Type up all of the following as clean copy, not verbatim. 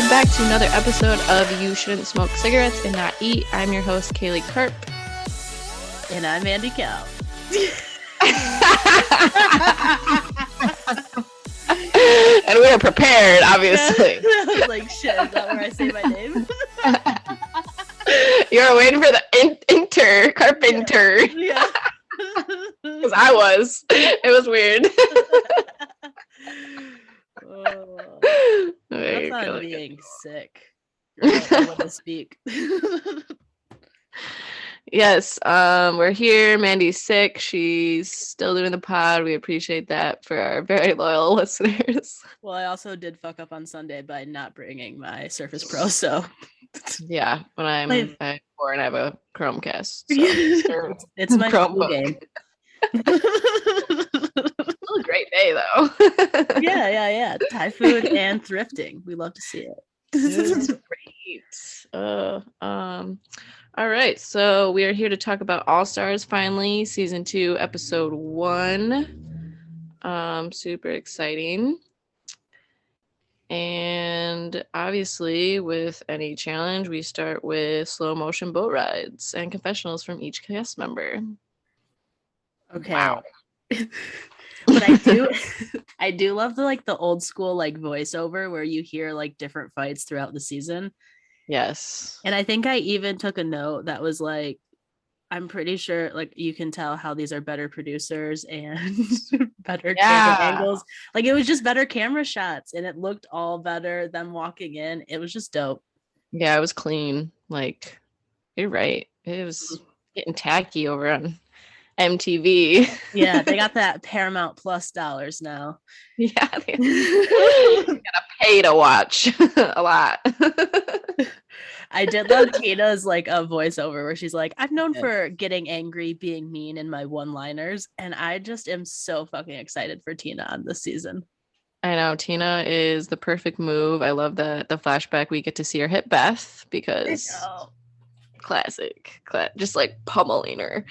back to another episode of You Shouldn't Smoke Cigarettes and Not Eat. I'm your host, Kaylee Karp. And I'm Andy Cal. And we are prepared, obviously. I was like, shit, is that where I say my name? You were waiting for the Carpenter. Yeah. Because I was. It was weird. That's on being sick. I want to speak. Yes, we're here. Mandy's sick. She's still doing the pod. We appreciate that for our very loyal listeners. Well, I also did fuck up on Sunday by not bringing my Surface Pro, so yeah, when I'm 4 and I have a Chromecast. So. It's my Chromebook game. Still a great day though. yeah. Thai food and thrifting. We love to see it. It's great. All right, so we are here to talk about All Stars finally, season 2, episode 1. Super exciting. And obviously, with any challenge, we start with slow motion boat rides and confessionals from each cast member. Okay. Wow. But I do love the old school voiceover where you hear different fights throughout the season. Yes. And I think I even took a note that was I'm pretty sure you can tell how these are better producers and better camera angles. It was just better camera shots and it looked all better than walking in. It was just dope. Yeah, it was clean. You're right. It was getting tacky over on MTV. Yeah, they got that Paramount Plus dollars now. Yeah, you gotta pay to watch a lot. I did love Tina's a voiceover where she's like, I'm known for getting angry, being mean in my one-liners, and I just am so fucking excited for Tina on this season. I know, Tina is the perfect move. I love the flashback we get to see her hit Beth because classic, just pummeling her.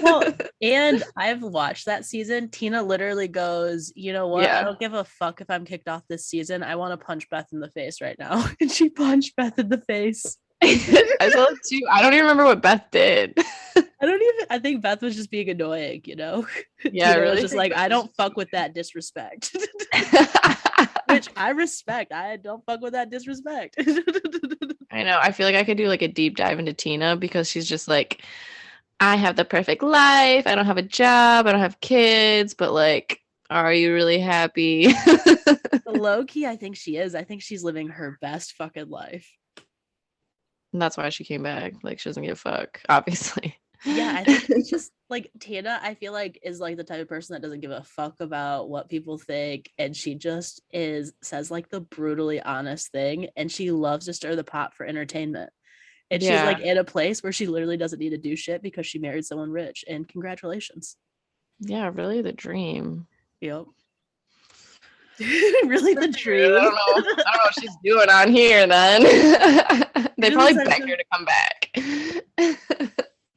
Well, and I've watched that season. Tina literally goes, you know what? I don't give a fuck if I'm kicked off this season. I want to punch Beth in the face right now. And she punched Beth in the face. I saw it too. I don't even remember what Beth did. I think Beth was just being annoying, you know? Yeah, Tina was just I don't fuck with that disrespect. Which I respect. I don't fuck with that disrespect. I know. I feel like I could do a deep dive into Tina because she's just I have the perfect life. I don't have a job. I don't have kids. But are you really happy? Low key, I think she is. I think she's living her best fucking life. And that's why she came back. She doesn't give a fuck, obviously. Yeah, I think it's just Tina, I feel is the type of person that doesn't give a fuck about what people think, and she just says the brutally honest thing, and she loves to stir the pot for entertainment. And she's in a place where she literally doesn't need to do shit because she married someone rich, and congratulations. Yeah, really the dream. Yep. Really the dream. I don't know what she's doing on here then. They probably begged her to come back.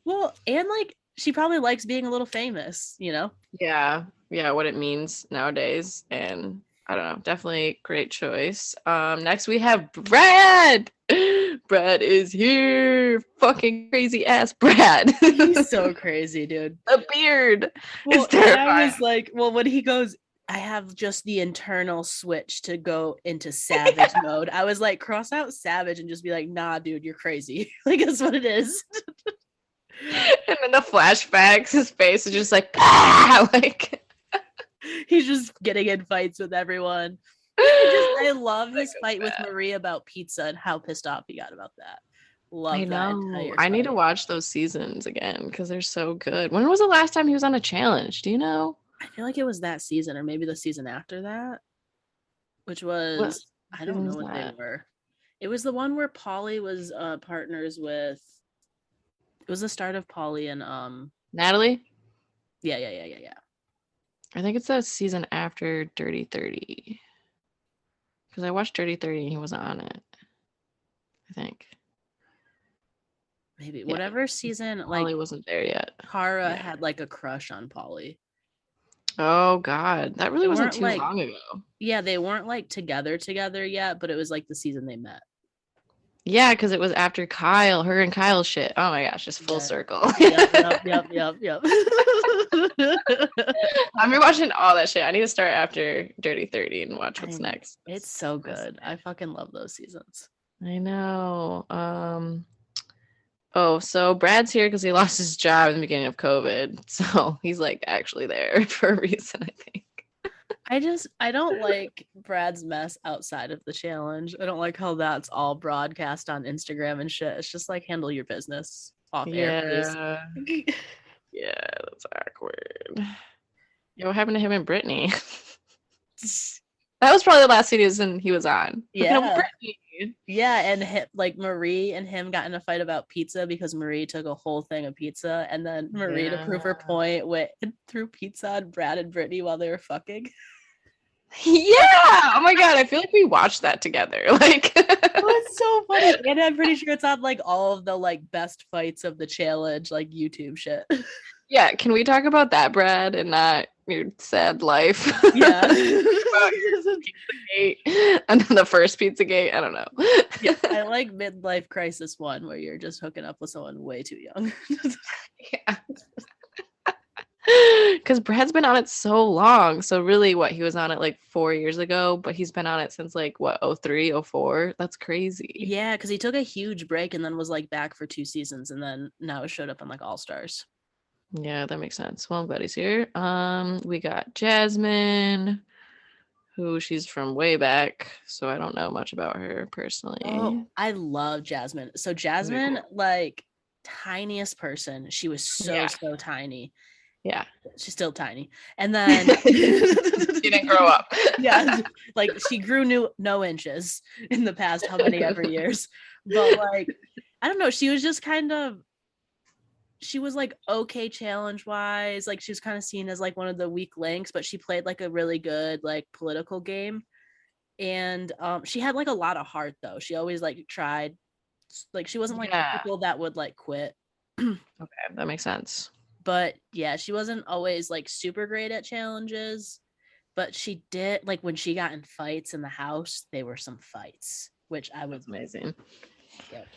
Well, and she probably likes being a little famous, you know? Yeah, what it means nowadays. And I don't know, definitely great choice. Next we have Brad. Brad is here. Fucking crazy ass Brad. He's so crazy, dude. The beard is terrifying. I was when he goes, I have just the internal switch to go into savage mode. I was cross out savage and just be nah, dude, you're crazy. That's what it is. And then the flashbacks, his face is just he's just getting in fights with everyone. I love his fight with Marie about pizza and how pissed off he got about that. Love that. I need to watch those seasons again because they're so good. When was the last time he was on a challenge? Do you know? I feel it was that season or maybe the season after that, which was I don't know what they were. It was the one where Polly was partners with. It was the start of Polly and Natalie. Yeah. I think it's that season after Dirty 30. Because I watched Dirty 30 and he wasn't on it. I think. Maybe whatever season Polly wasn't there yet. Kara had a crush on Polly. Oh God, that really They wasn't weren't too like, long ago. yeah, they weren't like together yet, but it was like the season they met. Yeah, because it was after Kyle, her and Kyle shit. Oh my gosh, just full Yeah. circle. Yep. I'm rewatching all that shit. I need to start after Dirty 30 and watch what's next. It's so good. I fucking love those seasons. I know. Oh, so Brad's here because he lost his job in the beginning of COVID. So he's like actually there for a reason, I think. I don't like Brad's mess outside of the challenge. I don't like how that's all broadcast on Instagram and shit. It's just like handle your business off air, please. Yeah. Yeah, that's awkward. Yeah, what happened to him and Brittany? That was probably the last season he was on. Hooking up with Yeah. Brittany. Yeah, and like Marie and him got in a fight about pizza because Marie took a whole thing of pizza, and then Marie, to prove her point, went and threw pizza on Brad and Brittany while they were fucking. Yeah. Oh my God. I feel like we watched that together. Like, Oh, it's so funny. And I'm pretty sure it's on like all of the like best fights of the challenge, like YouTube shit. yeah. Can we talk about that, Brad, and not your sad life? Yeah. About your Pizzagate and then the first Pizzagate. I don't know. Yeah, I like midlife crisis one where you're just hooking up with someone way too young. Yeah. Because Brad's been on it so long. So really what he was on it like 4 years ago, but he's been on it since like what, 03, 04? That's crazy. Yeah, because he took a huge break and then was like back for 2 seasons and then now it showed up on like All Stars. Yeah, that makes sense. Well, I'm glad he's here. We got Jasmine, who she's from way back, so I don't know much about her personally. Oh, I love Jasmine. So Jasmine, Cool. like tiniest person. She was Yeah. so tiny. Yeah. She's still tiny. And then She didn't grow up. Yeah, like she grew no inches in the past how many ever years. But like, I don't know, she was just kind of, she was like okay challenge wise, like she was kind of seen as like one of the weak links, but she played like a really good like political game. And she had like a lot of heart though. She always like tried, like she wasn't like Yeah. people that would like quit. Okay, that makes sense. But yeah, she wasn't always like super great at challenges, but she did, like when she got in fights in the house, they were some fights, which I was Amazing. Yep.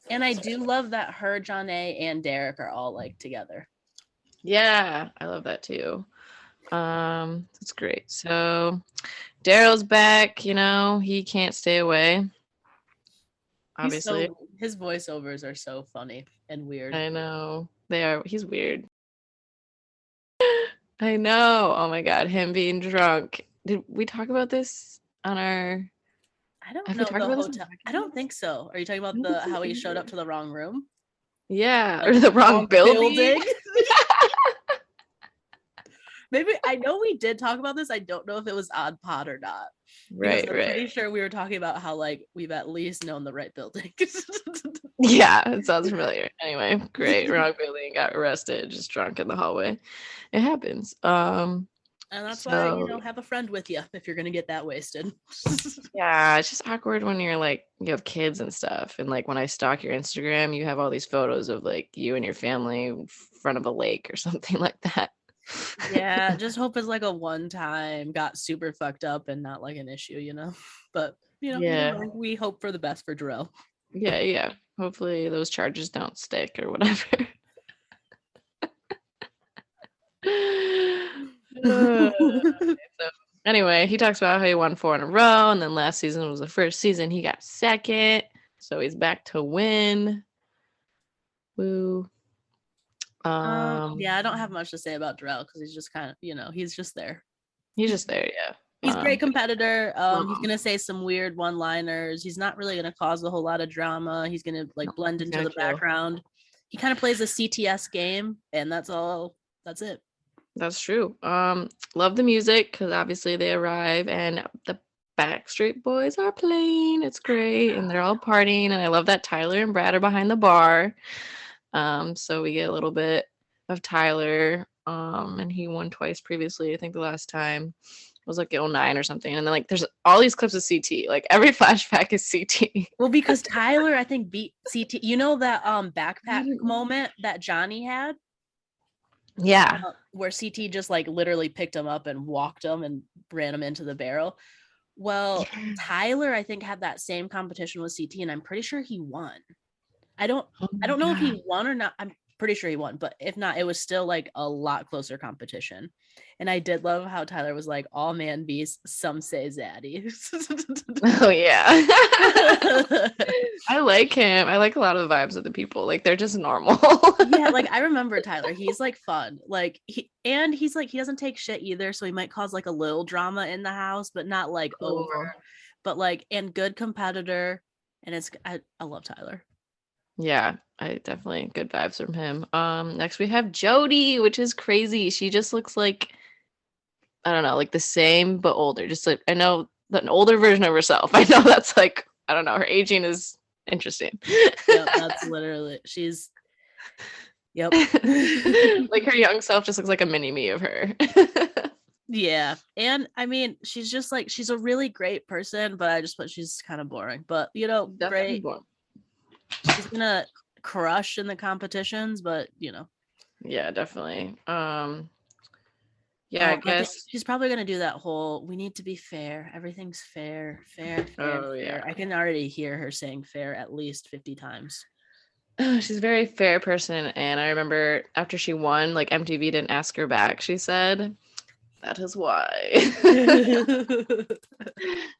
And I do love that her, John A, and Derek are all like together. Yeah, I love that too. That's great. So Daryl's back, you know, he can't stay away. Obviously. His voiceovers are so funny and weird. I know. They are, he's weird. I know. Oh my God, him being drunk. Did we talk about this on our I don't have know we talked the about this? hotel. I don't think so. Are you talking about the how he showed up to the wrong room? Yeah, Like, or the wrong building. Maybe I know we did talk about this. I don't know if it was on pod or not. Right, I'm right. pretty sure we were talking about how like we've at least known the right building. Yeah, it sounds familiar. Anyway, great. Wrong building, got arrested, just drunk in the hallway. It happens. And that's why, you know, So have a friend with you if you're gonna get that wasted. yeah, it's just awkward when you're like you have kids and stuff. And like when I stalk your Instagram, you have all these photos of like you and your family in front of a lake or something like that. Yeah, just hope it's like a one time, got super fucked up and not like an issue, you know. But you know, Yeah. we hope for the best for Jarrell. Yeah, yeah. Hopefully those charges don't stick or whatever. So anyway, he talks about how he won 4 in a row, and then last season was the first season he got second, so he's back to win. Woo. Yeah, I don't have much to say about Jarrell because he's just kind of, you know, he's just there. He's just there, yeah. He's a great competitor. He's him. gonna say some weird one-liners. He's not really gonna cause a whole lot of drama. He's gonna like blend he's into gonna the chill. background. He kind of plays a CTS game, and that's all. That's it. That's true. Love the music because obviously they arrive and the Backstreet Boys are playing. It's great, and they're all partying, and I love that Tyler and Brad are behind the bar. So we get a little bit of Tyler. And he won twice previously. I think the last time was like 09 or something. And then like there's all these clips of CT. Like every flashback is CT. Well, because Tyler, I think, beat CT. You know that backpack moment that Johnny had? Yeah. where CT just like literally picked him up and walked him and ran him into the barrel. Well, Yeah. Tyler, I think, had that same competition with CT, and I'm pretty sure he won. I don't Oh I my don't know if God. he won or not. I'm pretty sure he won, but if not, it was still like a lot closer competition. And I did love how Tyler was like, all man beasts, some say zaddy. Oh yeah. I like him. I like a lot of the vibes of the people. Like they're just normal. Yeah, like I remember Tyler. He's like fun. Like he's like he doesn't take shit either, so he might cause like a little drama in the house, but not like over. Cool. But like and good competitor. And I love Tyler. Yeah, I definitely good vibes from him. Next we have Jody, which is crazy. She just looks like I don't know, like the same but older. Just like I know an older version of herself. I know that's like I don't know. Her aging is interesting. Yep, that's literally she's yep. Like her young self just looks like a mini me of her. Yeah. And I mean, she's just like she's a really great person, but I just put she's kind of boring. But Definitely great. born. She's gonna crush in the competitions, but Yeah, definitely. Yeah, I oh, I think guess. she's probably gonna do that whole we need to be fair. Everything's fair, fair, fair, Oh yeah. fair. I can already hear her saying fair at least 50 times. She's a very fair person, and I remember after she won, like MTV didn't ask her back. She said, "That is why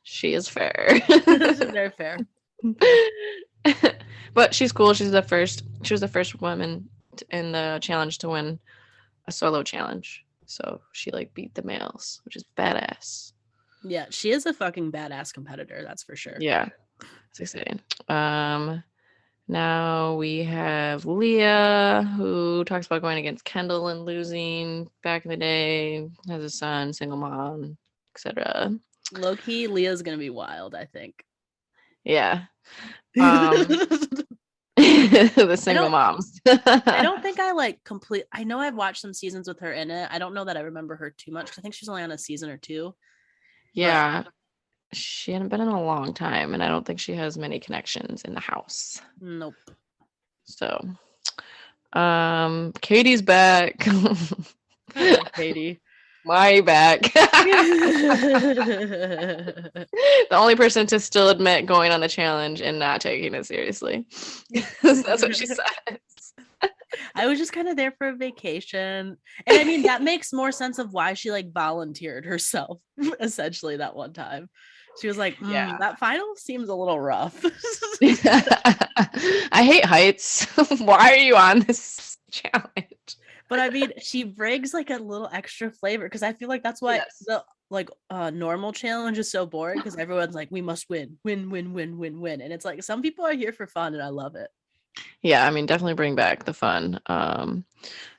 she is fair." Very fair. But she's cool. She's the first. She was the first woman in the challenge to win a solo challenge. So she like beat the males, which is badass. Yeah, she is a fucking badass competitor, that's for sure. Yeah, it's exciting. Now we have Leah, who talks about going against Kendall and losing back in the day, has a son, single mom, etc. Low key, Leah's gonna be wild, I think. Yeah. The single don't moms. I don't think I like complete. I know I've watched some seasons with her in it. I don't know that I remember her too much. I think she's only on a season or two. But Yeah. She hadn't been in a long time, and I don't think she has many connections in the house. nope. So, Katie's back. I like Katie. My back. The only person to still admit going on the challenge and not taking it seriously. That's what she says. I was just kind of there for a vacation. And I mean, that makes more sense of why she like volunteered herself essentially that one time. She was like, Yeah. that final seems a little rough. I hate heights. Why are you on this challenge? But I mean, she brings like a little extra flavor because I feel like that's why Yes. the like normal challenge is so boring because everyone's like, we must win, win, win, win, win, win. And it's like some people are here for fun and I love it. Yeah, I mean, definitely bring back the fun.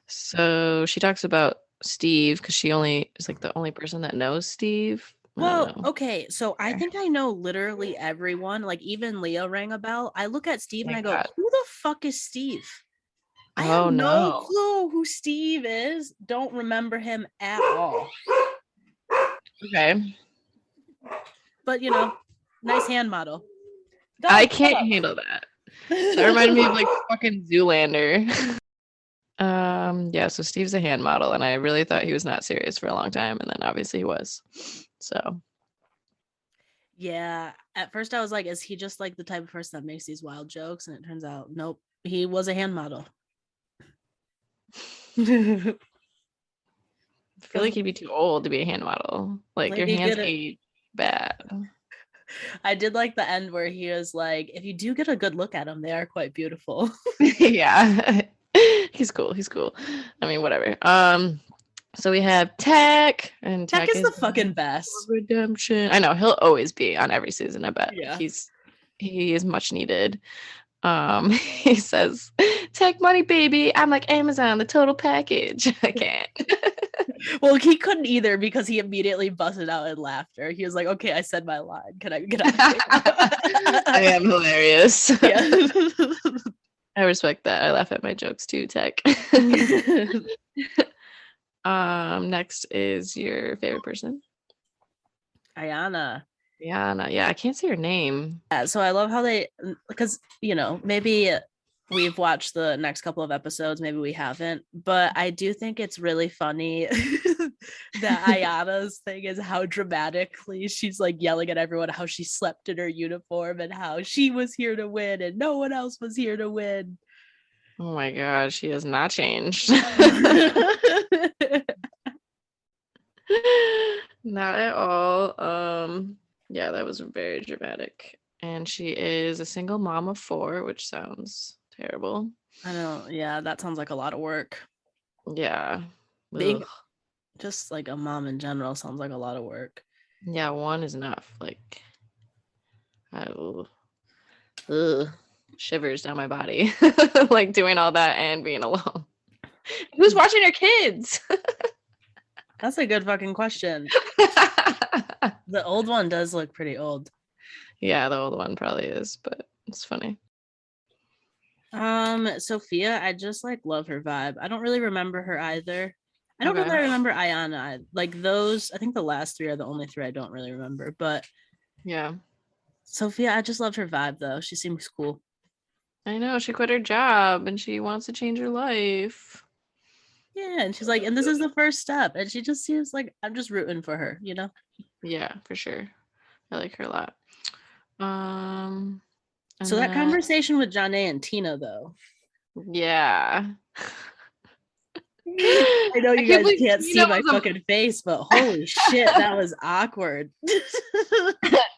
So she talks about Steve because she only is like the only person that knows Steve. I don't Well, know. okay, so I think I know literally everyone. Like even Leo rang a bell. I look at Steve and I Thank go, God. who the fuck is Steve? I have Oh no no. clue who Steve is. Don't remember him at all. Okay. But nice hand model. I Dog, shut can't handle that. That reminded me of like fucking Zoolander. Yeah, so Steve's a hand model, and I really thought he was not serious for a long time, and then obviously he was. So Yeah, at first I was like, is he just like the type of person that makes these wild jokes? And it turns out, nope, he was a hand model. I feel like he'd be too old to be a hand model. Like your Maybe hands get it. age bad. I did like the end where he was like, if you do get a good look at them, they are quite beautiful. Yeah. He's cool. He's cool. I mean, whatever. So we have Tech, and Tech Tech is the is fucking best. redemption. I know he'll always be on every season. I bet Yeah. he is much needed. He says, "Tech money, baby. I'm like Amazon, the total package." I can't. Well, he couldn't either because he immediately busted out in laughter. He was like, okay, I said my line. Can I get out I am hilarious. Yeah. I respect that. I laugh at my jokes too, Tech. Next is your favorite person. Ayana. Rihanna. Yeah, I can't say her name. Yeah, so I love how they, because maybe we've watched the next couple of episodes. Maybe we haven't, but I do think it's really funny that Ayana's thing is how dramatically she's like yelling at everyone how she slept in her uniform and how she was here to win and no one else was here to win. Oh my god, she has not changed. Not at all. Yeah, that was very dramatic. And she is a single mom of 4, which sounds terrible. I know. Yeah, that sounds like a lot of work. Yeah. Being Ugh. just like a mom in general sounds like a lot of work. Yeah, 1 is enough. Like, ugh, shivers down my body. Like doing all that and being alone. Who's watching your kids? That's a good fucking question. The old one does look pretty old. Yeah, the old one probably is, but it's funny. Sophia, I just like love her vibe. I don't really remember her either. I don't Okay. really remember Ayana. Like those, I think the last 3 are the only 3 I don't really remember. But Yeah. Sophia, I just loved her vibe though. She seems cool. I know, she quit her job and she wants to change her life. Yeah, and she's like, and this is the first step. And she just seems like I'm just rooting for her, you know? Yeah, for sure. I like her a lot. So that conversation with Janae and Tina though. Yeah. I know you guys can't see my fucking face, but holy shit, that was awkward.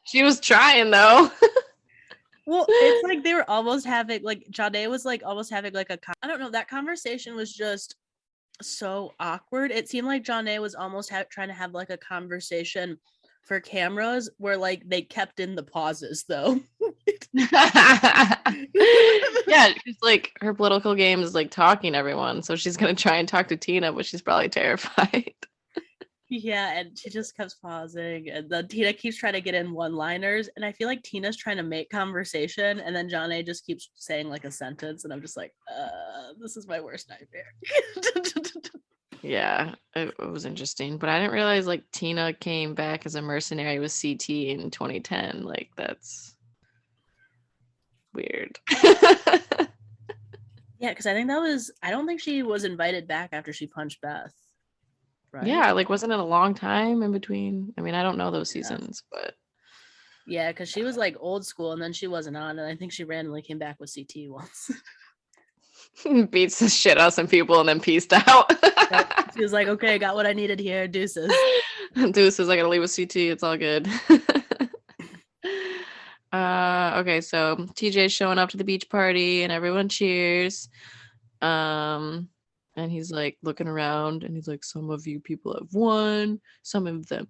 She was trying though. Well, it's like they were almost having like Janae was like almost having like I don't know, that conversation was just so awkward. It seemed like Janae was almost trying to have like a conversation for cameras where like they kept in the pauses though. Yeah, she's like her political game is like talking to everyone, so she's gonna try and talk to Tina, but she's probably terrified. Yeah, and she just keeps pausing, and then Tina keeps trying to get in one-liners, and I feel like Tina's trying to make conversation, and then Janae just keeps saying like a sentence, and I'm just like, this is my worst nightmare. Yeah, it was interesting, but I didn't realize like Tina came back as a mercenary with CT in 2010. Like that's weird. Yeah, because I don't think she was invited back after she punched Beth. Right? Yeah, like wasn't it a long time in between? I mean, I don't know those seasons, but yeah, because she was like old school and then she wasn't on, and I think she randomly came back with CT once. beats the shit out of some people and then peaced out. She was like, okay, I got what I needed here. Deuces. Deuces, I gotta leave with CT. It's all good. Okay, so TJ's showing up to the beach party and everyone cheers. And he's like looking around and he's like, some of you people have won, some of them,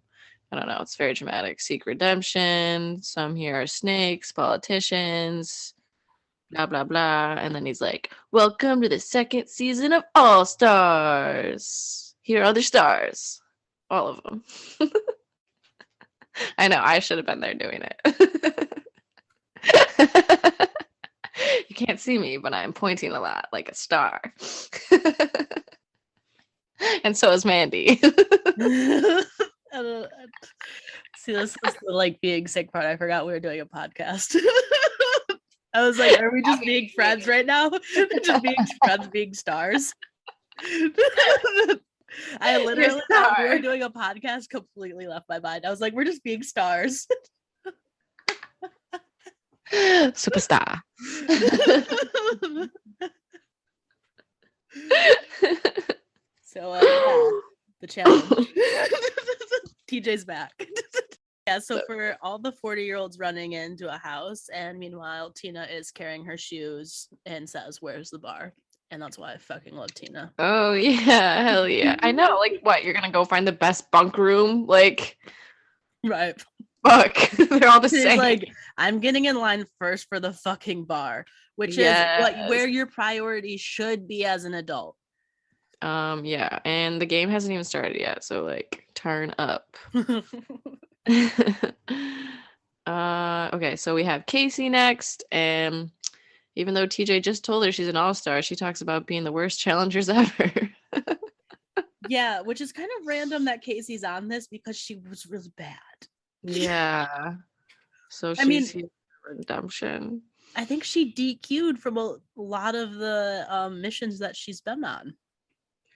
I don't know, it's very dramatic. Seek redemption, some here are snakes, politicians, blah blah blah. And then he's like, welcome to the 2nd season of All Stars. Here are the stars, all of them. I know, I should have been there doing it. You can't see me, but I'm pointing a lot like a star. And so is Mandy. See, this is the like being sick part. I forgot we were doing a podcast. I was like, are we just being friends right now? Just being friends, being stars. I literally thought we were doing a podcast, completely left my mind. I was like, we're just being stars. Superstar. So yeah, the challenge. TJ's back. Yeah, so for all the 40-year-olds running into a house, and meanwhile Tina is carrying her shoes and says, where's the bar? And that's why I fucking love Tina. Oh yeah, hell yeah. I know, like what, you're gonna go find the best bunk room? Like, right. fuck. They're all the same. Like, I'm getting in line first for the fucking bar, which is where your priority should be as an adult. Yeah, and the game hasn't even started yet, so like turn up. Okay, so we have Casey next, and even though TJ just told her she's an all-star, she talks about being the worst challengers ever. Yeah, which is kind of random that Casey's on this because she was really bad. Yeah. So she's here for redemption. I think she DQ'd from a lot of the missions that she's been on.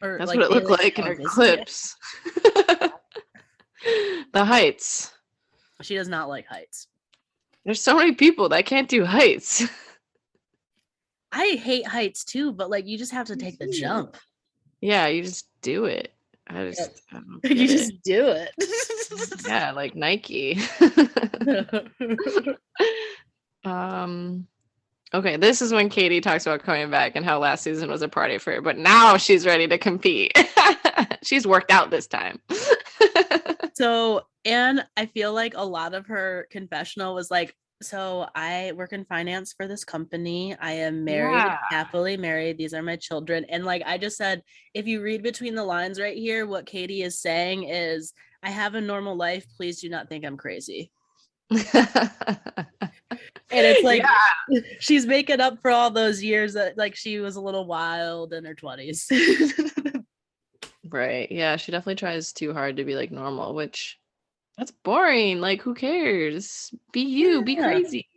Or That's like what it they looked like like in go her visit. Yeah. clips. The heights. She does not like heights. There's so many people that can't do heights. I hate heights too, but like you just have to take the jump. Yeah, you just do it. I Yep. don't You get just it. do it. Yeah, like Nike. um okay, this is when Katie talks about coming back and how last season was a party for her, but now she's ready to compete. She's worked out this time. So, and I feel like a lot of her confessional was like, so I work in finance for this company. I am married, Yeah. happily married. These are my children. And like I just said, if you read between the lines right here, what Katie is saying is, I have a normal life. Please do not think I'm crazy. And it's like she's making up for all those years that like she was a little wild in her 20s. Right. Yeah, she definitely tries too hard to be like normal, which that's boring. Like, who cares? Be you, be Yeah. crazy.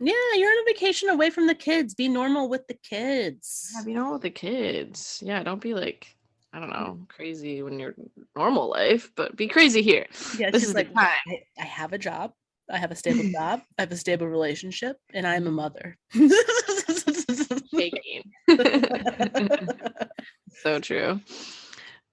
Yeah, you're on a vacation away from the kids. Be normal with the kids. Yeah, be normal with the kids. Yeah, don't be like, I don't know, crazy when you're normal life, but be crazy here. Yeah, This she's is the like, time. I have a job. I have a stable job. I have a stable relationship, and I'm a mother. Shaking. So true.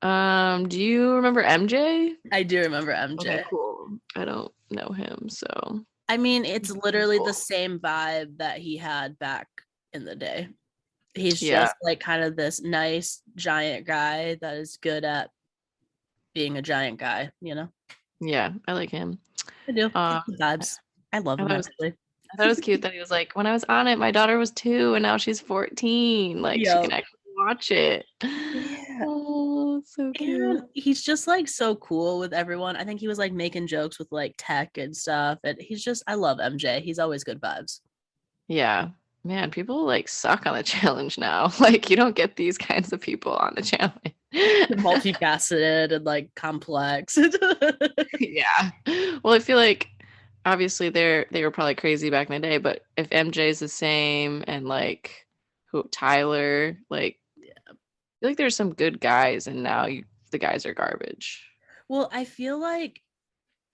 Do you remember MJ? I do remember MJ. Okay, cool. I don't know him, so I mean, it's literally cool. the same vibe that he had back in the day. He's Yeah. just like kind of this nice giant guy that is good at being a giant guy, you know? Yeah, I like him. I do. Vibes. I love him actually. I thought it was cute that he was like, when I was on it, my daughter was 2 and now she's 14. Like she can actually watch it. Yeah. Oh, it's so cute. And he's just like so cool with everyone. I think he was like making jokes with like tech and stuff. And he's just, I love MJ. He's always good vibes. Yeah. Man, people like suck on the challenge now. Like you don't get these kinds of people on the challenge. Multifaceted and like complex. Yeah. Well, I feel like obviously they were probably crazy back in the day, but if MJ's the same and like who Tyler, like I feel like there's some good guys and now the guys are garbage. Well, I feel like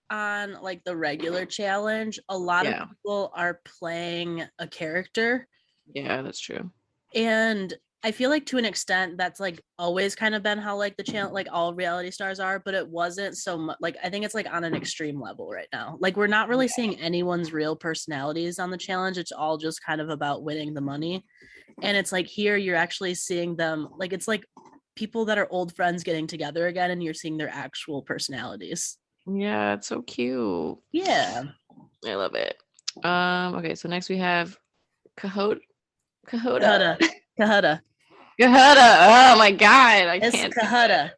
on like the regular challenge, a lot of people are playing a character. Yeah, that's true. And I feel like to an extent that's like always kind of been how like the channel like all reality stars are, but it wasn't so much like I think it's like on an extreme level right now. Like we're not really seeing anyone's real personalities on the challenge. It's all just kind of about winning the money. And it's like here you're actually seeing them like it's like people that are old friends getting together again and you're seeing their actual personalities. Yeah, it's so cute. Yeah. I love it. Okay, so next we have Kahota. Kahota. Oh my god, I can't. Kahota.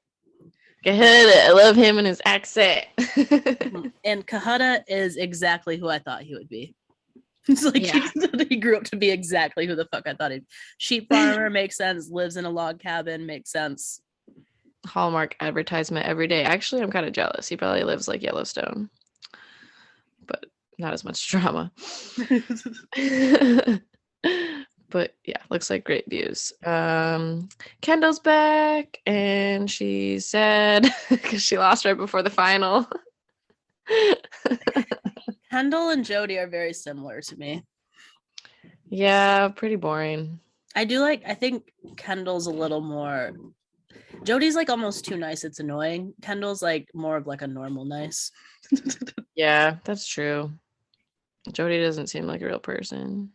I love him and his accent. And Kahota is exactly who I thought he would be. It's like he grew up to be exactly who the fuck I thought he'd be. Sheep farmer makes sense, lives in a log cabin, makes sense. Hallmark advertisement every day. Actually, I'm kind of jealous. He probably lives like Yellowstone, but not as much drama. But yeah, looks like great views. Kendall's back and she's sad because she lost right before the final. Kendall and Jody are very similar to me. Yeah, pretty boring. I think Kendall's a little more. Jody's like almost too nice. It's annoying. Kendall's like more of like a normal nice. Yeah, that's true. Jody doesn't seem like a real person.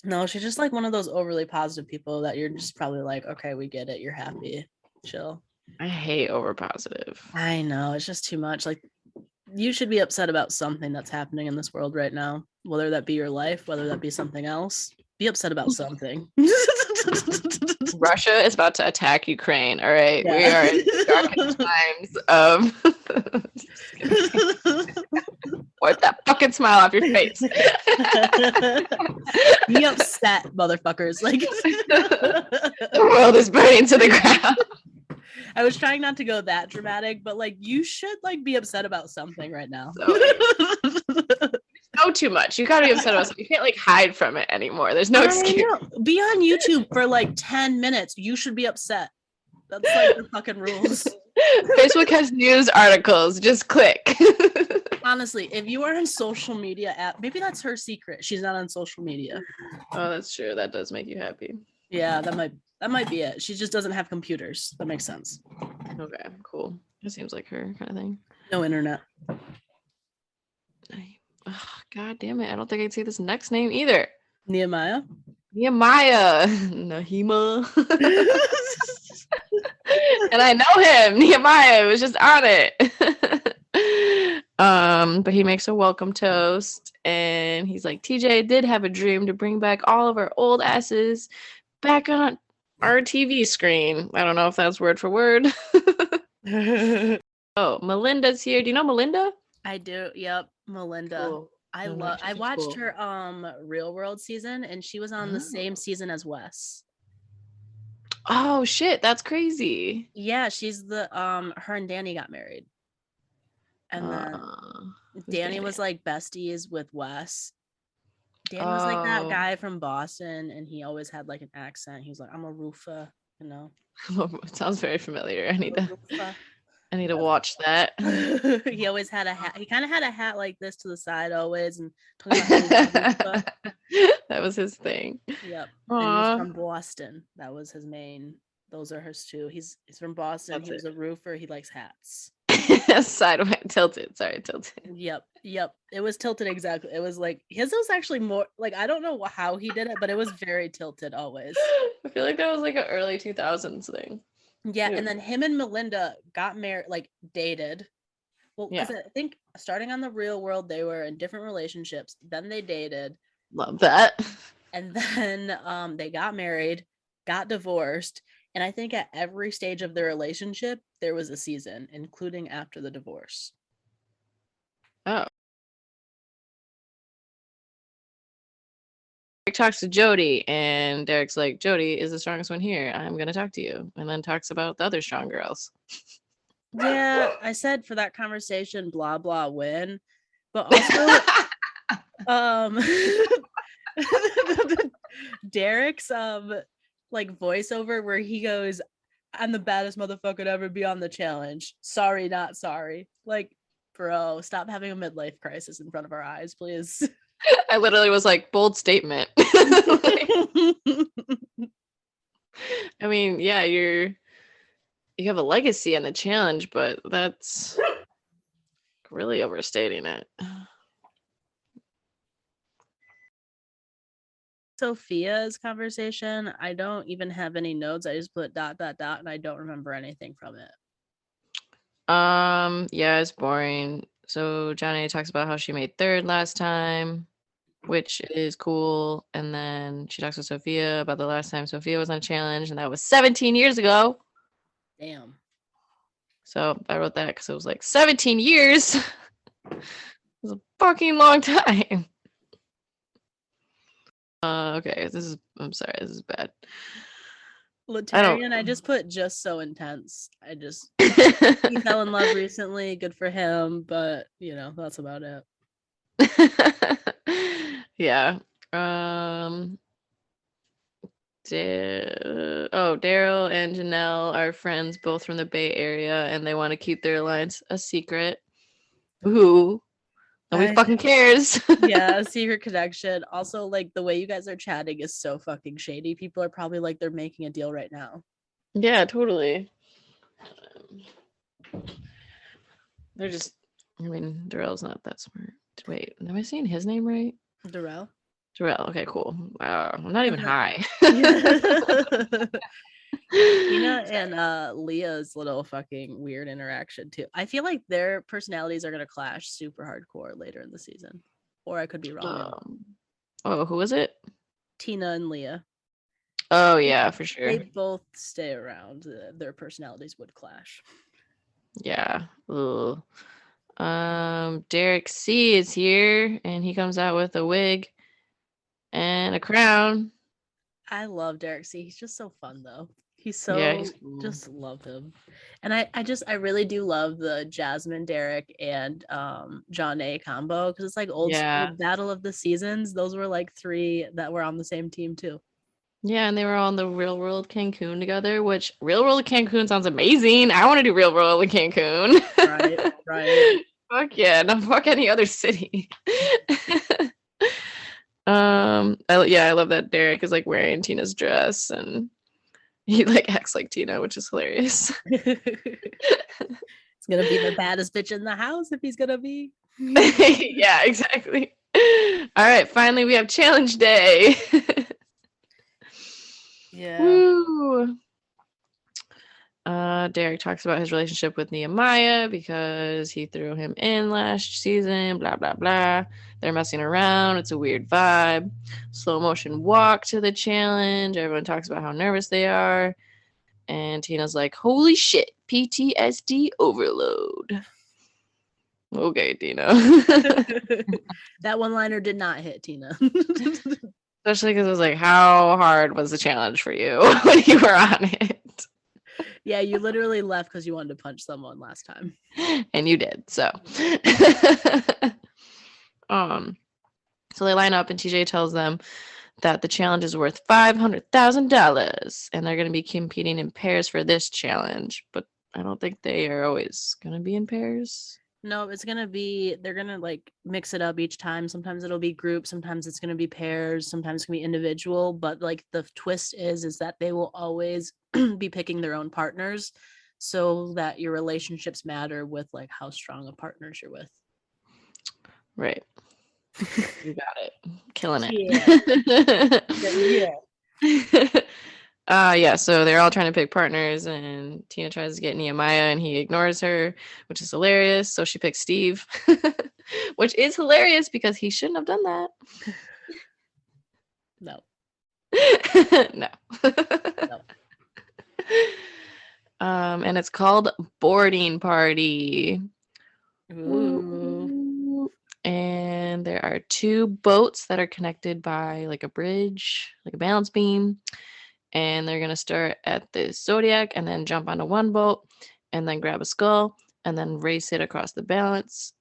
No, she's just like one of those overly positive people that you're just probably like, okay, we get it. You're happy. Chill. I hate over positive. I know. It's just too much. Like, you should be upset about something that's happening in this world right now, whether that be your life, whether that be something else. Be upset about something. Russia is about to attack Ukraine. All right. Yeah. We are in darkest times of wipe that fucking smile off your face. Be upset, motherfuckers. Like the world is burning to the ground. I was trying not to go that dramatic, but like you should like be upset about something right now. know too much. You gotta be upset about something. You can't like hide from it anymore. There's no I excuse. know. Be on YouTube for like 10 minutes. You should be upset. That's like the fucking rules. Facebook has news articles. Just click. Honestly, if you are on social media app, maybe that's her secret. She's not on social media. Oh, that's true. That does make you happy. Yeah, that might be it. She just doesn't have computers. That makes sense. Okay, cool. It seems like her kind of thing. No internet. Oh, God damn it. I don't think I'd say this next name either. Nehemiah. Nehemiah. Nahima. And I know him. Nehemiah was just on it. But he makes a welcome toast and he's like, TJ did have a dream to bring back all of our old asses back on our TV screen. I don't know if that's word for word. Oh, Melinda's here. Do you know Melinda? I do. Yep, Melinda. Cool. I watched her Real World season, and she was on the same season as Wes. Oh shit, that's crazy. Yeah, she's the her and Danny got married. And then Danny was like besties with Wes. Danny was like that guy from Boston, and he always had like an accent. He was like, I'm a roofer, you know. It sounds very familiar. I need to watch that. He always had a hat. He kind of had a hat like this to the side always, and that was his thing. Yep. And he was from Boston. That was his main. Those are his two. He's from Boston. He was a roofer. He likes hats. Sideways tilted. Sorry, tilted. Yep. It was tilted exactly. It was like his was actually more like I don't know how he did it, but it was very tilted always. I feel like that was like an early 2000s thing. Yeah, and then him and Melinda got married, like dated. Well, yeah. I think starting on the Real World, they were in different relationships. Then they dated. Love that. And then they got married, got divorced, and I think at every stage of their relationship, there was a season, including after the divorce. Oh. Derek talks to Jody, and Derek's like, Jody is the strongest one here. I'm going to talk to you. And then talks about the other strong girls. Yeah, I said for that conversation, blah, blah, win. But also, Derek's like voiceover where he goes, I'm the baddest motherfucker to ever be on the challenge. Sorry, not sorry. Like, bro, stop having a midlife crisis in front of our eyes, please. I literally was like, bold statement. I mean, yeah, you have a legacy and a challenge, but that's really overstating it. Sophia's conversation, I don't even have any notes. I just put ... and I don't remember anything from it. Yeah, it's boring. So Johnny talks about how she made third last time, which is cool. And then she talks with Sophia about the last time Sophia was on a challenge, and that was 17 years ago. Damn. So I wrote that because it was like 17 years. It was a fucking long time. Okay, I'm sorry, this is bad. Latarian, I just put just so intense. He fell in love recently, good for him, but you know, that's about it. Yeah. Daryl and Janelle are friends, both from the Bay Area, and they want to keep their alliance a secret. Who? Nobody fucking cares. Yeah, secret connection. Also, like the way you guys are chatting is so fucking shady. People are probably like they're making a deal right now. Yeah, totally. They're just. I mean, Darrell's not that smart. Wait, am I saying his name right? Darrell. Okay, cool. Wow, I'm not even high. Tina and Leah's little fucking weird interaction too. I feel like their personalities are gonna clash super hardcore later in the season, or I could be wrong. Who is it? Tina and Leah. Oh yeah, for sure. They both stay around. Their personalities would clash. Yeah. Ugh. Derek C is here, and he comes out with a wig and a crown. I love Derek C. He's just so fun though. He's Yeah, so he's cool. just love him. And I really do love the Jasmine, Derek, and John A combo because it's like old school Yeah. battle of the seasons. Those were like three that were on the same team too. Yeah, and they were all in the Real World Cancun together, which Real World Cancun sounds amazing. I want to do Real World in Cancun. Right, right. Fuck yeah, no fuck any other city. I love that Derek is like wearing Tina's dress and he like acts like Tina, which is hilarious. It's gonna be the baddest bitch in the house if he's gonna be. Yeah, exactly. All right, finally we have challenge day. Yeah. Woo. Derek talks about his relationship with Nehemiah because he threw him in last season, blah, blah, blah. They're messing around. It's a weird vibe. Slow motion walk to the challenge. Everyone talks about how nervous they are. And Tina's like, holy shit, PTSD overload. Okay, Tina. That one liner did not hit Tina. Especially because it was like, how hard was the challenge for you when you were on it? Yeah, you literally left because you wanted to punch someone last time. And you did. So so they line up and TJ tells them that the challenge is worth $500,000 and they're going to be competing in pairs for this challenge, but I don't think they are always going to be in pairs. No, it's gonna be, they're gonna like mix it up each time. Sometimes it'll be groups, sometimes it's gonna be pairs, sometimes it's gonna be individual. But like the twist is that they will always be picking their own partners so that your relationships matter with like how strong of partners you're with. Right. You got it. Killing Yeah. it. Yeah, so they're all trying to pick partners, and Tina tries to get Nehemiah, and he ignores her, which is hilarious. So she picks Steve, which is hilarious because he shouldn't have done that. No. No. No. And it's called Boarding Party. Ooh. And there are two boats that are connected by like a bridge, like a balance beam. And they're going to start at the Zodiac and then jump onto one boat and then grab a skull and then race it across the balance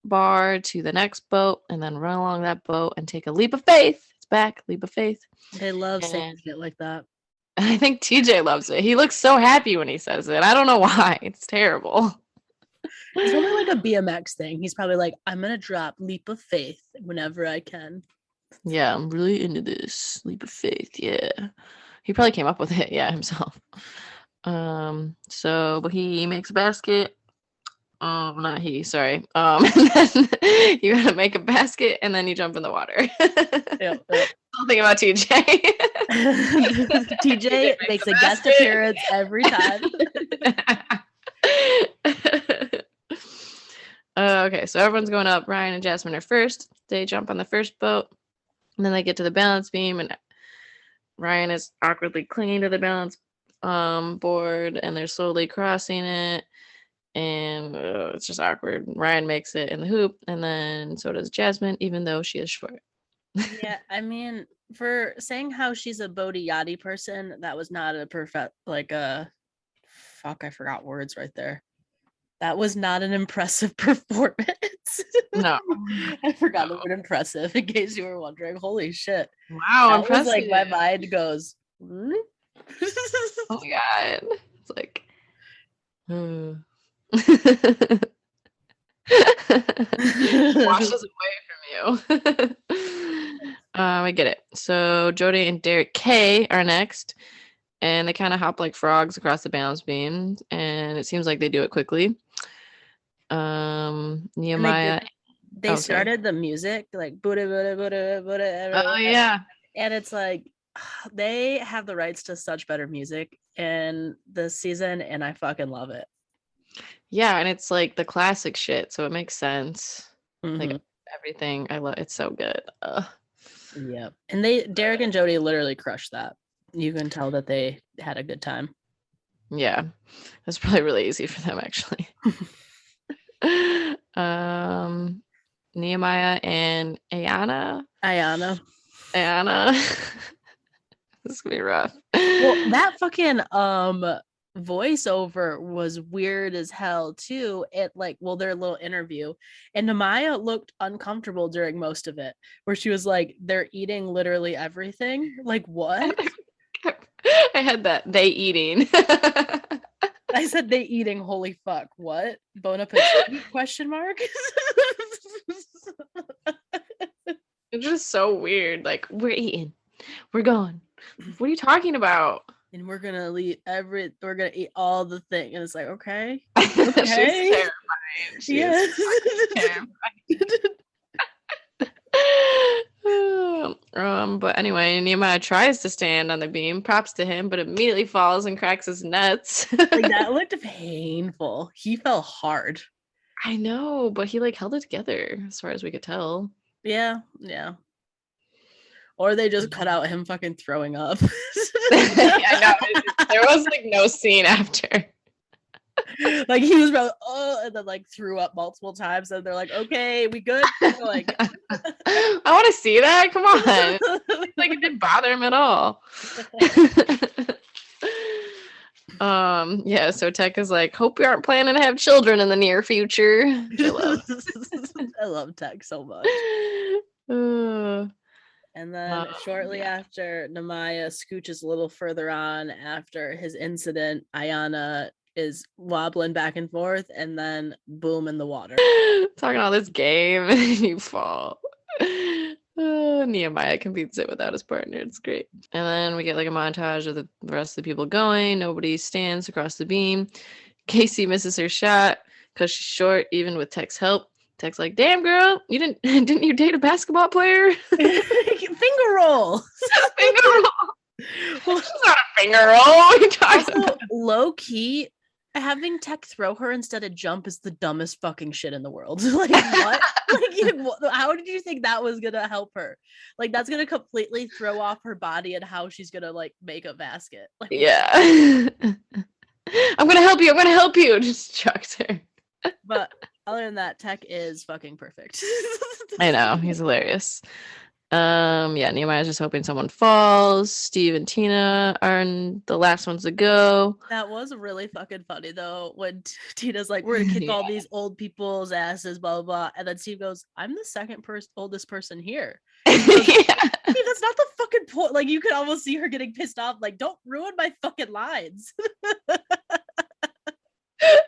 bar to the next boat and then run along that boat and take a leap of faith. It's back, leap of faith. They love saying shit like that. I think TJ loves it. He looks so happy when he says it. I don't know why. It's terrible. It's probably like a BMX thing. He's probably like, I'm gonna drop leap of faith whenever I can. Yeah, I'm really into this leap of faith. Yeah. He probably came up with it, yeah, himself. So but he makes a basket. Not he, sorry. And then you gotta make a basket and then you jump in the water. Yep. Something about TJ. TJ makes a guest appearance every time. Okay, so everyone's going up. Ryan and Jasmine are first. They jump on the first boat, and then they get to the balance beam, and Ryan is awkwardly clinging to the balance board, and they're slowly crossing it, and it's just awkward. Ryan makes it in the hoop, and then so does Jasmine, even though she is short. Yeah, I mean, for saying how she's a Bodhi Yachty person, that was not a perfect, like a fuck, I forgot words right there. That was not an impressive performance. No. I forgot the word impressive, in case you were wondering. Holy shit. Wow, that impressive. was like my mind goes. Oh my god. It's like washes away from you. I get it. So Jody and Derek K are next, and they kind of hop like frogs across the balance beam, and it seems like they do it quickly. Nehemiah. They started the music like Buddha, Buddha, Buddha, Buddha. Oh yeah. And it's like they have the rights to such better music in this season, and I fucking love it. Yeah, and it's like the classic shit, so it makes sense. Mm-hmm. Like everything. I love it's so good. Yeah. And Derek and Jody literally crushed that. You can tell that they had a good time. Yeah. That's probably really easy for them actually. Nehemiah and Ayana. This could be rough. Well, that fucking voiceover was weird as hell too. It like, well, their little interview, and Namaya looked uncomfortable during most of it, where she was like, "They're eating literally everything." Like what? I had that they eating. I said they eating. Holy fuck! What? Bon appetit? Question mark. It's just so weird. Like, we're eating, we're going. What are you talking about? And we're gonna eat all the thing, and it's like, okay, She's okay, terrifying. She yes. is terrifying. But anyway, Nehemiah tries to stand on the beam. Props to him, but immediately falls and cracks his nuts. Like that looked painful. He fell hard. I know, but he like held it together as far as we could tell. Yeah. Or they just cut out him fucking throwing up. I know. There was like no scene after. Like he was probably and then like threw up multiple times, and they're like, "Okay, we good?" Like, I want to see that. Come on, like it didn't bother him at all. Yeah. So Tech is like, hope we aren't planning to have children in the near future. Which I love. I love Tech so much. And then shortly after, Namaya scooches a little further on after his incident. Ayana is wobbling back and forth, and then boom in the water. Talking all this game, and you fall. Nehemiah competes it without his partner. It's great. And then we get like a montage of the rest of the people going. Nobody stands across the beam. Casey misses her shot because she's short, even with Tech's help. Tech's like, "Damn girl, you didn't you date a basketball player?" Finger roll. Finger roll. Well, she's not a finger roll. What are you talking about? Low key, having Tech throw her instead of jump is the dumbest fucking shit in the world. Like what? Like how did you think that was gonna help her? Like that's gonna completely throw off her body and how she's gonna like make a basket. Like, yeah. I'm gonna help you. I'm gonna help you. Just chucks her. But other than that, Tech is fucking perfect. I know, he's hilarious. Yeah, Nehemiah's just hoping someone falls. Steve and Tina are the last ones to go. That was really fucking funny though, when Tina's like, "We're gonna kick all these old people's asses, blah blah blah," and then Steve goes, "I'm the second oldest person here." Goes, yeah. Hey, that's not the fucking point. Like you could almost see her getting pissed off. Like, don't ruin my fucking lines.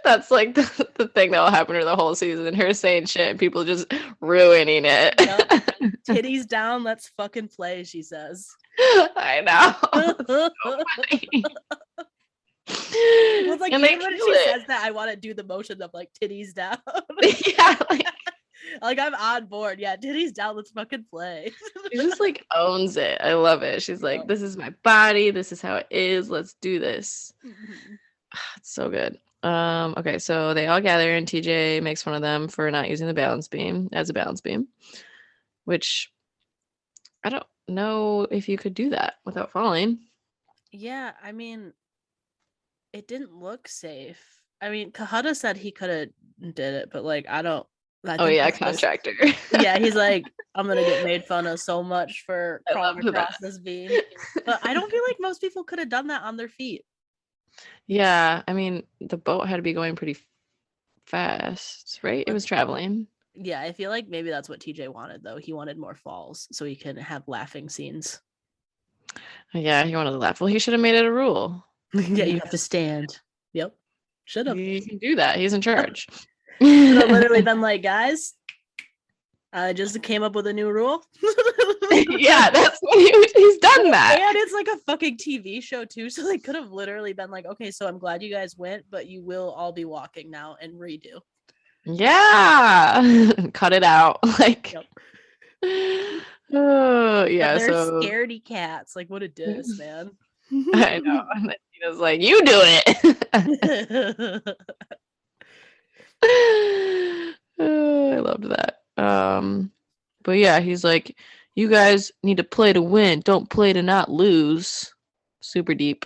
That's like the thing that will happen to the whole season. Her saying shit and people just ruining it. Yep. Titties down, let's fucking play, she says. I know. So funny. Well, like, even when she says that, I want to do the motion of like titties down. Yeah, like I'm on board. Yeah, titties down, let's fucking play. She just like owns it. I love it. She's like, "This is my body. This is how it is. Let's do this." It's so good. Okay, so they all gather and TJ makes fun of them for not using the balance beam as a balance beam, which I don't know if you could do that without falling. Yeah, I mean, it didn't look safe. I mean, Kahada said he could have did it, but like Contractor. Yeah, he's like, "I'm gonna get made fun of so much for crawling across this beam," but I don't feel like most people could have done that on their feet. Yeah, I mean, the boat had to be going pretty fast, right? It was traveling. Yeah, I feel like maybe that's what TJ wanted, though. He wanted more falls so he can have laughing scenes. Yeah, he wanted to laugh. Well, he should have made it a rule. Yeah, you have to stand. Yep. Should have. He can do that. He's in charge. Should have literally been like, "Guys, I just came up with a new rule." Yeah, that's what he's done that. And it's like a fucking TV show too, so they could have literally been like, "Okay, so I'm glad you guys went, but you will all be walking now and redo." Yeah. Cut it out. Like, yep. Oh yeah, they're so scaredy cats. Like, what a diss, man. I know. And then Tina's like, "You do it." I loved that. But yeah, he's like, "You guys need to play to win. Don't play to not lose." Super deep.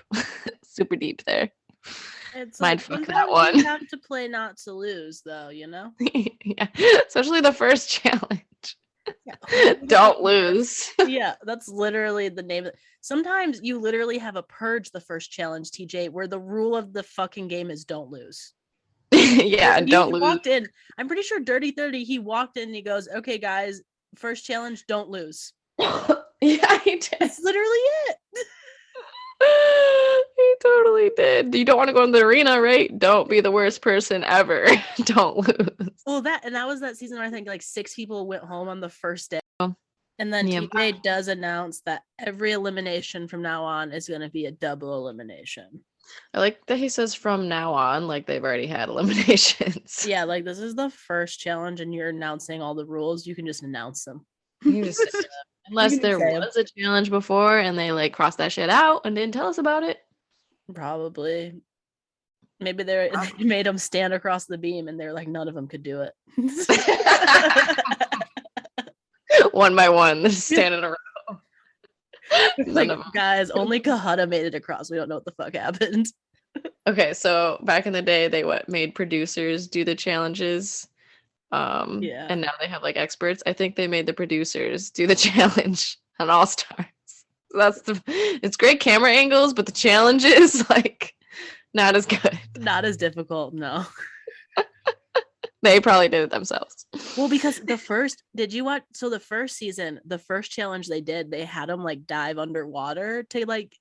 Super deep there. It's Mind like, fuck that one. You have to play not to lose, though, you know? Yeah, especially the first challenge. Yeah. Don't lose. Yeah, that's literally the name. Sometimes you literally have a purge the first challenge, TJ, where the rule of the fucking game is don't lose. Yeah, He don't lose. walked in. I'm pretty sure Dirty 30, he walked in and he goes, okay, guys, first challenge, don't lose. Yeah, he did. That's literally it. He totally did. You don't want to go in the arena, right? Don't be the worst person ever. Don't lose. Well, that was that season where I think like 6 people went home on the first day. Oh, And then yeah. TJ does announce that every elimination from now on is going to be a double elimination. I like that he says from now on, like they've already had eliminations. Yeah, like this is the first challenge and you're announcing all the rules. You can just announce them. You just say that. Unless there was a challenge before and they like crossed that shit out and didn't tell us about it. Probably. Maybe they made them stand across the beam and they're like, none of them could do it. One by one, they're standing around. Like, guys, only Kahana made it across. We don't know what the fuck happened. Okay, so back in the day, they made producers do the challenges. Yeah. And now they have like experts. I think they made the producers do the challenge on All Stars. It's great camera angles, but the challenge is like not as good. Not as difficult, no. They probably did it themselves. Well, because did you watch? So the first season, the first challenge they did, they had them like dive underwater to like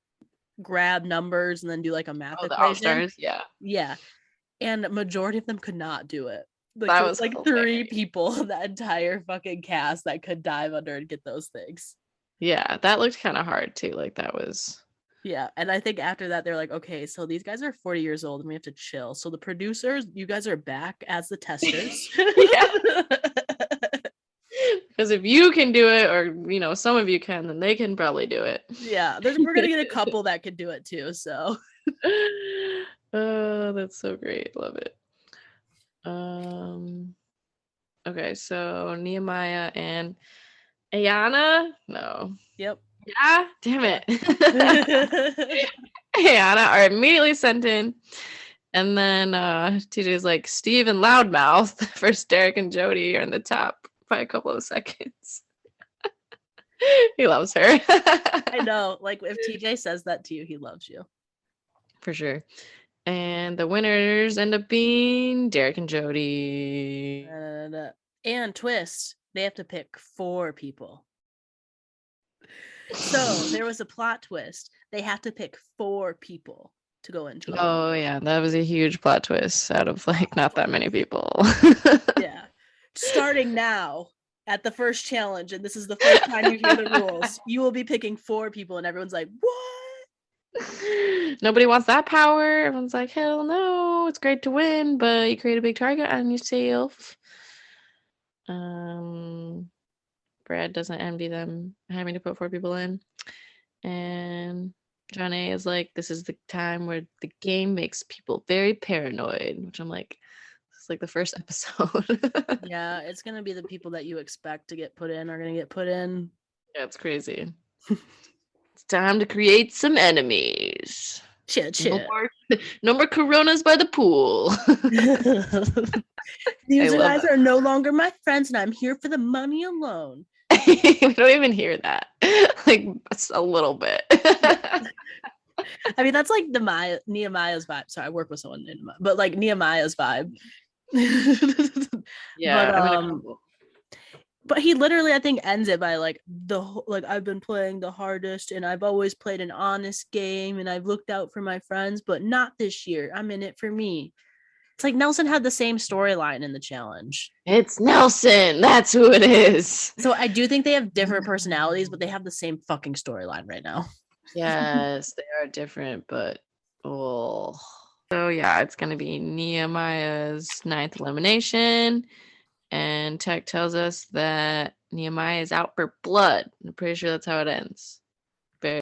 grab numbers and then do like a math equation. The All Stars, yeah. Yeah. And majority of them could not do it. Like, that was like hilarious. 3 people, that entire fucking cast that could dive under and get those things. Yeah, that looked kind of hard too. Like that was. Yeah, and I think after that they're like, okay, so these guys are 40 years old and we have to chill. So the producers, you guys are back as the testers. Because if you can do it, or some of you can, then they can probably do it. Yeah, we're gonna get a couple that could do it too. So. Oh, that's so great. Love it. Okay, so Nehemiah and Ayana. No. Yep. Yeah, damn it. Ayana are immediately sent in. And then TJ's like, Steve and Loudmouth first Derek and Jody are in the top by a couple of seconds. He loves her. I know. Like if TJ says that to you, he loves you. For sure. And the winners end up being Derek and Jody. And twist, they have to pick 4 people. So there was a plot twist. They have to pick 4 people to go into it. Oh yeah, that was a huge plot twist out of like not that many people. Yeah. Starting now at the first challenge, and this is the first time you hear the rules, you will be picking 4 people, and everyone's like, what? Nobody wants that power. Everyone's like, hell no, it's great to win, but you create a big target on yourself. Brad doesn't envy them having to put 4 people in. And John A is like, this is the time where the game makes people very paranoid, which I'm like, this is like the first episode. Yeah, it's going to be the people that you expect to get put in are going to get put in. Yeah, it's crazy. It's time to create some enemies. Shit. No more Coronas by the pool. These guys are no longer my friends, and I'm here for the money alone. We don't even hear that. Like, a little bit. I mean, that's like Nehemiah's vibe. Sorry, I work with someone named Nehemiah, but like Nehemiah's vibe. Yeah. But he literally, I think, ends it by like I've been playing the hardest and I've always played an honest game and I've looked out for my friends, but not this year. I'm in it for me. It's like Nelson had the same storyline in the challenge. It's Nelson. That's who it is. So I do think they have different personalities, but they have the same fucking storyline right now. Yes, they are different, but so yeah, it's gonna be Nehemiah's 9th elimination. And Tech tells us that Nehemiah is out for blood. I'm pretty sure that's how it ends. Okay.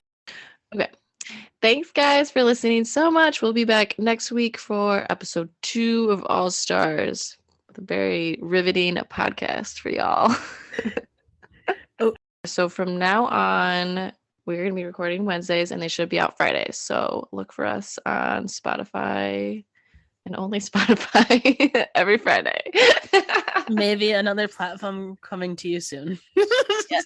Thanks, guys, for listening so much. We'll be back next week for episode 2 of All Stars. With a very riveting podcast for y'all. So from now on, we're going to be recording Wednesdays, and they should be out Fridays. So look for us on Spotify, and only Spotify every Friday. Maybe another platform coming to you soon. Yes.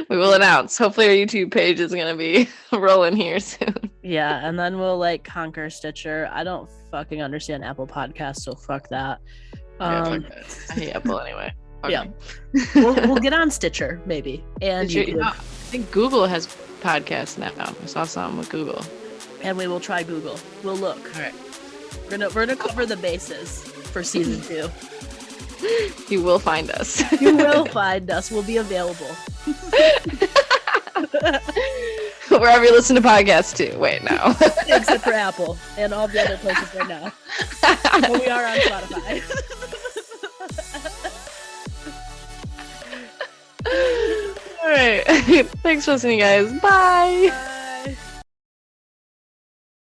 We will announce. Hopefully our YouTube page is going to be rolling here soon. Yeah, and then we'll like conquer Stitcher. I don't fucking understand Apple Podcasts, so fuck that. Yeah, fuck that. I hate Apple anyway. Okay. Yeah. we'll get on Stitcher, maybe. And YouTube. I think Google has podcasts now. I saw something with Google. And we will try Google. We'll look. All right. We're gonna cover the bases for season 2. You will find us. You will find us. We'll be available. Wherever you listen to podcasts too. Wait, no. Except for Apple and all the other places right now. But we are on Spotify. All right. Thanks for listening, guys. Bye.